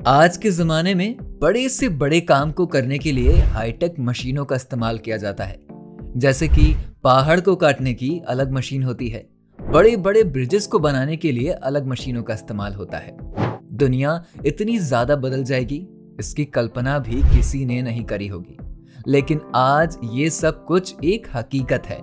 आज के जमाने में बड़े से बड़े काम को करने के लिए हाईटेक मशीनों का इस्तेमाल किया जाता है। जैसे कि पहाड़ को काटने की अलग मशीन होती है, बड़े बड़े ब्रिजेस को बनाने के लिए अलग मशीनों का इस्तेमाल होता है। दुनिया इतनी ज्यादा बदल जाएगी, इसकी कल्पना भी किसी ने नहीं करी होगी। लेकिन आज ये सब कुछ एक हकीकत है।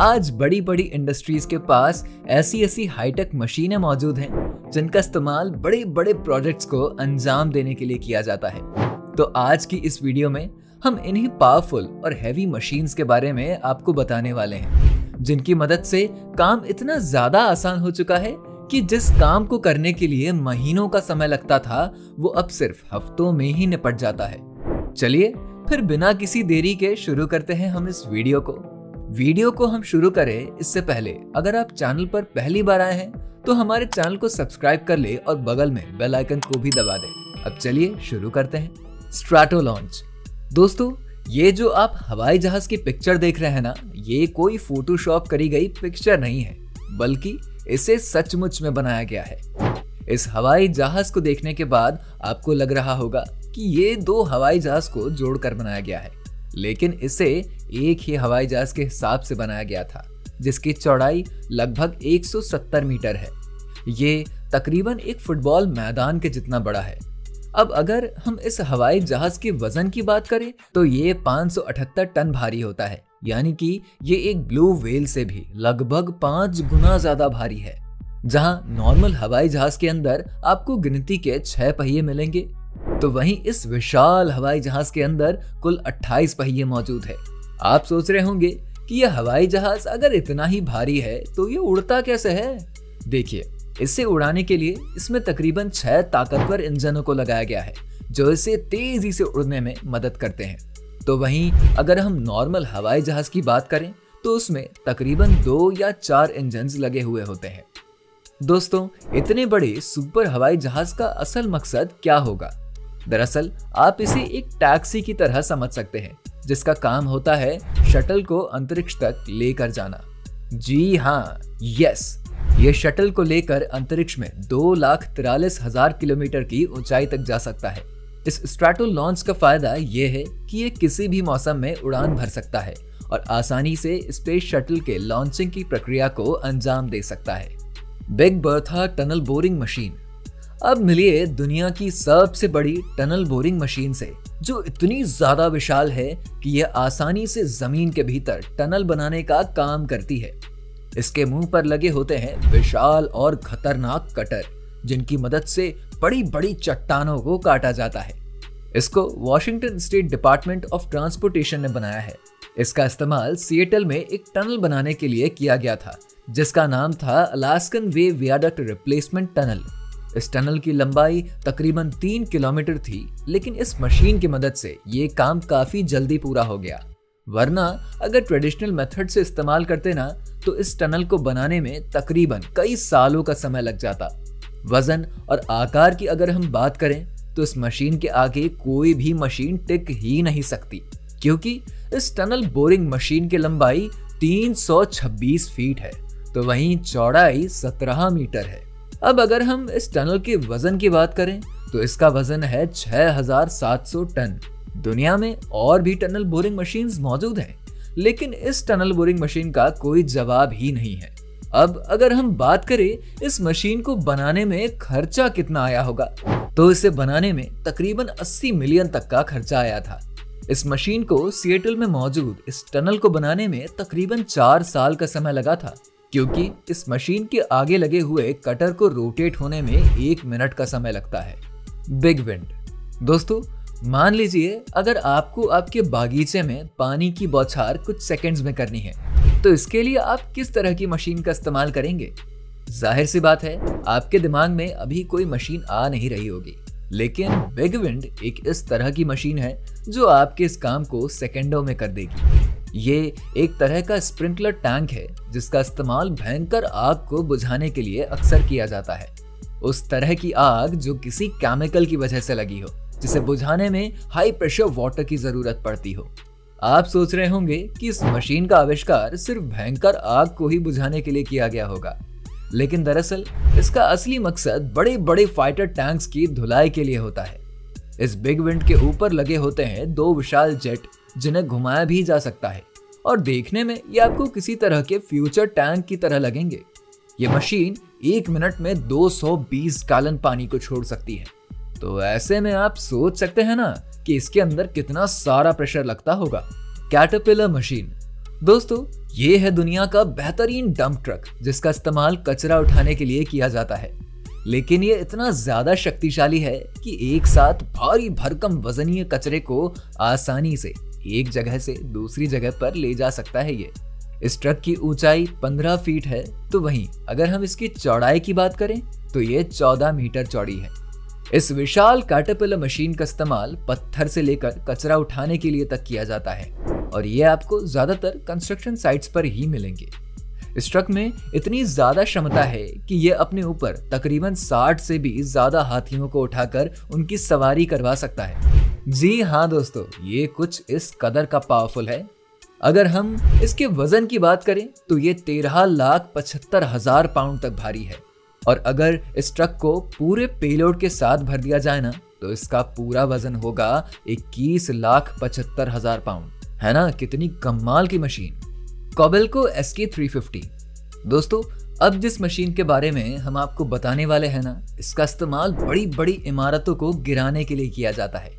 आज बड़ी बड़ी इंडस्ट्रीज के पास ऐसी हाईटेक मशीनें मौजूद हैं जिनका इस्तेमाल बड़े बड़े प्रोजेक्ट्स को अंजाम देने के लिए किया जाता है। तो आज की इस वीडियो में हम इन्हीं पावरफुल और हैवी मशीन्स के बारे में आपको बताने वाले हैं, जिनकी मदद से काम इतना ज्यादा आसान हो चुका है कि जिस काम को करने के लिए महीनों का समय लगता था, वो अब सिर्फ हफ्तों में ही निपट जाता है। चलिए फिर बिना किसी देरी के शुरू करते हैं हम इस वीडियो को हम शुरू करें इससे पहले अगर आप चैनल पर पहली बार आए हैं तो हमारे चैनल को सब्सक्राइब कर ले और बगल में बेल आइकन को भी दबा दें। अब चलिए शुरू करते हैं। Strato launch. दोस्तों, ये जो आप हवाई जहाज की पिक्चर देख रहे हैं ना, ये कोई फोटोशॉप करी गई पिक्चर नहीं है, बल्कि इसे सचमुच में बनाया गया है। इस हवाई जहाज को देखने के बाद आपको लग रहा होगा कि ये दो हवाई जहाज को जोड़कर बनाया गया है, लेकिन इसे एक ही हवाई जहाज के हिसाब से बनाया गया था, जिसकी चौड़ाई लगभग 170 मीटर है। ये तकरीबन एक फुटबॉल मैदान के जितना बड़ा है। अब अगर हम इस हवाई जहाज के वजन की बात करें तो ये 578 टन भारी होता है, यानी कि ये एक ब्लू व्हेल से भी लगभग 5 गुना ज्यादा भारी है। जहां नॉर्मल हवाई जहाज के अंदर आपको गिनती के 6 पहिए मिलेंगे, तो वहीं इस विशाल हवाई जहाज के अंदर कुल 28 पहिए मौजूद है। आप सोच रहे होंगे कि यह हवाई जहाज अगर इतना ही भारी है तो ये उड़ता कैसे है? देखिए, इसे उड़ाने के लिए इसमें तकरीबन 6 ताकतवर इंजनों को लगाया गया है, जो इसे तेजी से उड़ने में मदद करते हैं। तो वहीं अगर हम नॉर्मल हवाई जहाज की बात करें तो उसमें तकरीबन 2 या 4 इंजन लगे हुए होते हैं। दोस्तों, इतने बड़े सुपर हवाई जहाज का असल मकसद क्या होगा? दरअसल आप इसे एक टैक्सी की तरह समझ सकते हैं, जिसका काम होता है शटल को अंतरिक्ष तक लेकर जाना। जी हाँ, यस, ये शटल को लेकर अंतरिक्ष में 2,43,000 किलोमीटर की ऊंचाई तक जा सकता है। इस स्ट्रैटो लॉन्च का फायदा ये है कि ये किसी भी मौसम में उड़ान भर सकता है और आसानी से स्पेस शटल के लॉन्चिंग की प्रक्रिया को अंजाम दे सकता है। Big Bertha tunnel boring machine. अब मिलिए दुनिया की सबसे बड़ी टनल बोरिंग मशीन से, जो इतनी ज्यादा विशाल है कि यह आसानी से जमीन के भीतर टनल बनाने का काम करती है। इसके मुंह पर लगे होते हैं विशाल और खतरनाक कटर, जिनकी मदद से बड़ी बड़ी चट्टानों को काटा जाता है। इसको Washington state department of transportation ने बनाया है। इसका इस्तेमाल सिएटल में एक टनल बनाने के लिए किया गया था, जिसका नाम था अलास्कन वे वियाडक्ट रिप्लेसमेंट टनल। इस टनल की लंबाई तकरीबन 3 किलोमीटर थी, लेकिन इस मशीन की मदद से ये काम काफी जल्दी पूरा हो गया। वरना अगर ट्रेडिशनल मेथड से इस्तेमाल करते ना, तो इस टनल को बनाने में तकरीबन कई सालों का समय लग जाता। वजन और आकार की अगर हम बात करें तो इस मशीन के आगे कोई भी मशीन टिक ही नहीं सकती, क्योंकि इस टनल बोरिंग मशीन की लंबाई 326 फीट है, तो वहीं चौड़ाई 17 मीटर है। अब अगर हम इस टनल के वजन की बात करें तो इसका वजन है 6,700 टन। दुनिया में और भी टनल बोरिंग मशीन्स मौजूद हैं, लेकिन इस टनल बोरिंग मशीन का कोई जवाब ही नहीं है। अब अगर हम बात करें इस मशीन को बनाने में खर्चा कितना आया होगा, तो इसे बनाने में तकरीबन 80 मिलियन तक का खर्चा आया था। इस मशीन को सिएटल में मौजूद इस टनल को बनाने में तकरीबन 4 साल का समय लगा था, क्योंकि इस मशीन के आगे लगे हुए कटर को रोटेट होने में 1 मिनट का समय लगता है। Big wind. दोस्तों, मान लीजिए अगर आपको आपके बागीचे में पानी की बौछार कुछ सेकंड्स में करनी है, तो इसके लिए आप किस तरह की मशीन का इस्तेमाल करेंगे? जाहिर सी बात है, आपके दिमाग में अभी कोई मशीन आ नहीं रही होगी, लेकिन बिग विंड एक इस तरह की मशीन है जो आपके इस काम को सेकंडों में कर देगी। ये एक तरह का स्प्रिंकलर टैंक है, जिसका इस्तेमाल भयंकर आग को बुझाने के लिए अक्सर किया जाता है। उस तरह की आग जो किसी केमिकल की वजह से लगी हो, जिसे बुझाने में हाई प्रेशर वाटर की जरूरत पड़ती हो। आप सोच रहे होंगे कि इस मशीन का आविष्कार सिर्फ भयंकर आग को ही बुझाने के लिए किया गया होगा, लेकिन दरअसल इसका असली मकसद बड़े बड़े फाइटर टैंक्स की धुलाई के लिए होता है। इस बिग विंड के ऊपर लगे होते हैं 2 विशाल जेट जिन्हें घुमाया भी जा सकता है और देखने में ये आपको किसी तरह के फ्यूचर टैंक की तरह लगेंगे। ये मशीन 1 मिनट में 220 गैलन पानी को छोड़ सकती है। तो ऐसे में आप सोच सकते हैं ना कि इसके अंदर कितना सारा प्रेशर लगता होगा। कैटरपिलर मशीन दोस्तों, ये है दुनिया का बेहतरीन डंप ट्रक जिसका इस्तेमाल कचरा उठाने के लिए किया जाता है। लेकिन ये इतना ज्यादा शक्तिशाली है कि एक साथ भारी भरकम वजनीय कचरे को आसानी से एक जगह से दूसरी जगह पर ले जा सकता है। ये इस ट्रक की ऊंचाई 15 फीट है, तो वहीं अगर हम इसकी चौड़ाई की बात करें तो ये 14 मीटर चौड़ी है। इस विशाल कैटरपिलर मशीन का इस्तेमाल पत्थर से लेकर कचरा उठाने के लिए तक किया जाता है और ये आपको ज्यादातर कंस्ट्रक्शन साइट्स पर ही मिलेंगे। इस ट्रक में इतनी ज्यादा क्षमता है कि ये अपने ऊपर तकरीबन 60 से भी ज्यादा हाथियों को उठाकर उनकी सवारी करवा सकता है। जी हाँ दोस्तों, ये कुछ इस कदर का पावरफुल है। अगर हम इसके वजन की बात करें तो ये 13,75,000 पाउंड तक भारी है और अगर इस ट्रक को पूरे पेलोड के साथ भर दिया जाए ना तो इसका पूरा वजन होगा 21,75,000 पाउंड। है ना, कितनी कमाल की मशीन। कोबेल्को SK350 दोस्तों, अब जिस मशीन के बारे में हम आपको बताने वाले हैं ना, इसका इस्तेमाल बड़ी बड़ी इमारतों को गिराने के लिए किया जाता है।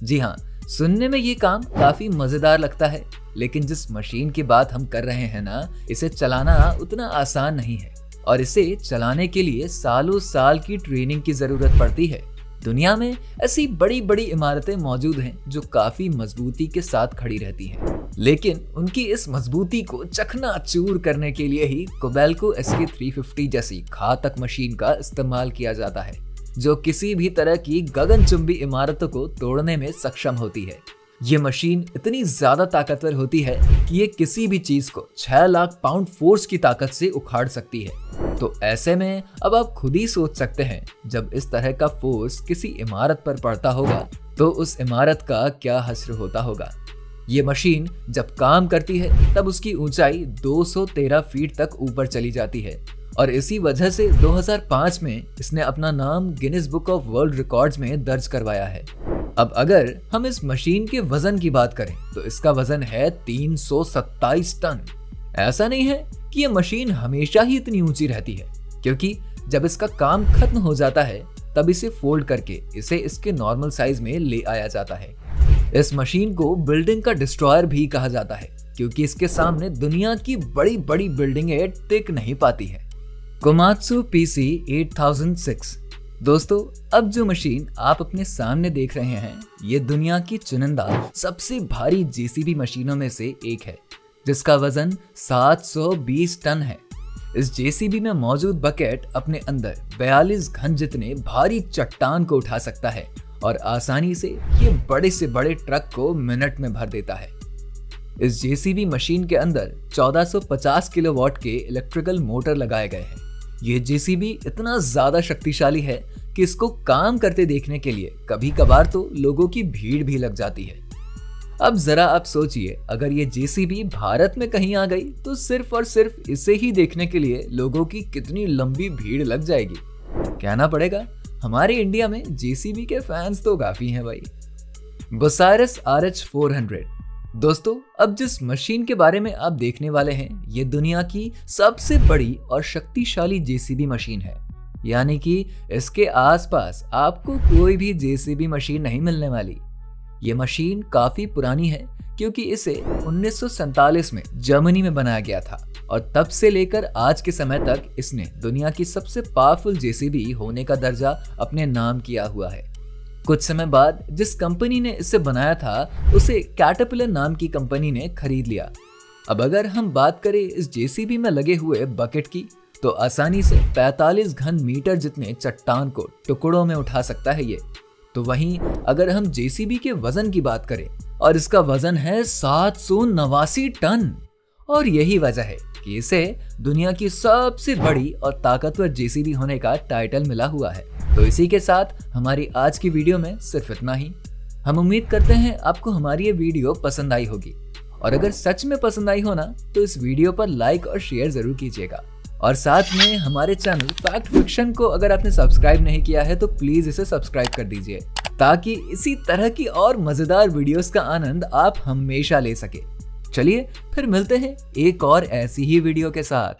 जी हाँ, सुनने में ये काम काफी मजेदार लगता है, लेकिन जिस मशीन की बात हम कर रहे हैं ना, इसे चलाना उतना आसान नहीं है और इसे चलाने के लिए सालों साल की ट्रेनिंग की जरूरत पड़ती है। दुनिया में ऐसी बड़ी बड़ी इमारतें मौजूद हैं जो काफी मजबूती के साथ खड़ी रहती हैं, लेकिन उनकी इस मजबूती को चकनाचूर करने के लिए ही कोबेल्को SK350 जैसी घातक मशीन का इस्तेमाल किया जाता है, जो किसी भी तरह की गगनचुंबी इमारतों को तोड़ने में सक्षम होती है। ये मशीन इतनी ज्यादा ताकतवर होती है कि ये किसी भी चीज को 6 लाख पाउंड फोर्स की ताकत से उखाड़ सकती है। तो ऐसे में अब आप खुद ही सोच सकते हैं, जब इस तरह का फोर्स किसी इमारत पर पड़ता होगा तो उस इमारत का क्या हश्र होता होगा। ये मशीन जब काम करती है तब उसकी ऊंचाई 213 फीट तक ऊपर चली जाती है और इसी वजह से 2005 में इसने अपना नाम Guinness book of world records में दर्ज करवाया है। अब अगर हम इस मशीन के वजन की बात करें तो इसका वजन है 327 टन। ऐसा नहीं है कि ये मशीन हमेशा ही इतनी ऊंची रहती है, क्योंकि जब इसका काम खत्म हो जाता है तब इसे फोल्ड करके इसे इसके नॉर्मल साइज में ले आया जाता है। इस मशीन को बिल्डिंग का डिस्ट्रॉयर भी कहा जाता है, क्योंकि इसके सामने दुनिया की बड़ी बड़ी बिल्डिंगें टिक नहीं पाती है। कोमात्सु PC8006 दोस्तों, अब जो मशीन आप अपने सामने देख रहे हैं, ये दुनिया की चुनिंदा सबसे भारी JCB मशीनों में से एक है, जिसका वजन 720 टन है। इस JCB में मौजूद बकेट अपने अंदर 42 घन जितने भारी चट्टान को उठा सकता है और आसानी से ये बड़े से बड़े ट्रक को मिनट में भर देता है। इस JCB मशीन के अंदर 1450 किलोवाट के इलेक्ट्रिकल मोटर लगाए गए हैं। ये JCB इतना ज्यादा शक्तिशाली है कि इसको काम करते देखने के लिए कभी कभार तो लोगों की भीड़ भी लग जाती है। अब जरा आप सोचिए, अगर ये JCB भारत में कहीं आ गई तो सिर्फ और सिर्फ इसे ही देखने के लिए लोगों की कितनी लंबी भीड़ लग जाएगी। कहना पड़ेगा, हमारे इंडिया में JCB के फैंस तो काफी हैं भाई। बुसारस RH400 दोस्तों, अब जिस मशीन के बारे में आप देखने वाले हैं, ये दुनिया की सबसे बड़ी और शक्तिशाली JCB मशीन है। यानी कि इसके आसपास आपको कोई भी JCB मशीन नहीं मिलने वाली। ये मशीन काफी पुरानी है, क्योंकि इसे 1947 में जर्मनी में बनाया गया था और तब से लेकर आज के समय तक इसने दुनिया की सबसे पावरफुल JCB होने का दर्जा अपने नाम किया हुआ है। कुछ समय बाद जिस कंपनी ने इसे बनाया था, उसे कैटरपिलर नाम की कंपनी ने खरीद लिया। अब अगर हम बात करें इस JCB में लगे हुए बकेट की, तो आसानी से 45 घन मीटर जितने चट्टान को टुकड़ों में उठा सकता है ये। तो वहीं अगर हम JCB के वजन की बात करें, और इसका वजन है 789 टन, और यही वजह है कि इसे दुनिया की सबसे बड़ी और ताकतवर JCB होने का टाइटल मिला हुआ है। तो इसी के साथ हमारी आज की वीडियो में सिर्फ इतना ही। हम उम्मीद करते हैं आपको हमारी ये वीडियो पसंद आई होगी, और अगर सच में पसंद आई हो ना, तो इस वीडियो पर लाइक और शेयर जरूर कीजिएगा। और साथ में हमारे चैनल फैक्ट फिक्शन को अगर आपने सब्सक्राइब नहीं किया है तो प्लीज इसे सब्सक्राइब कर दीजिए, ताकि इसी तरह की और मजेदार वीडियोस का आनंद आप हमेशा ले सके। चलिए फिर मिलते हैं एक और ऐसी ही वीडियो के साथ।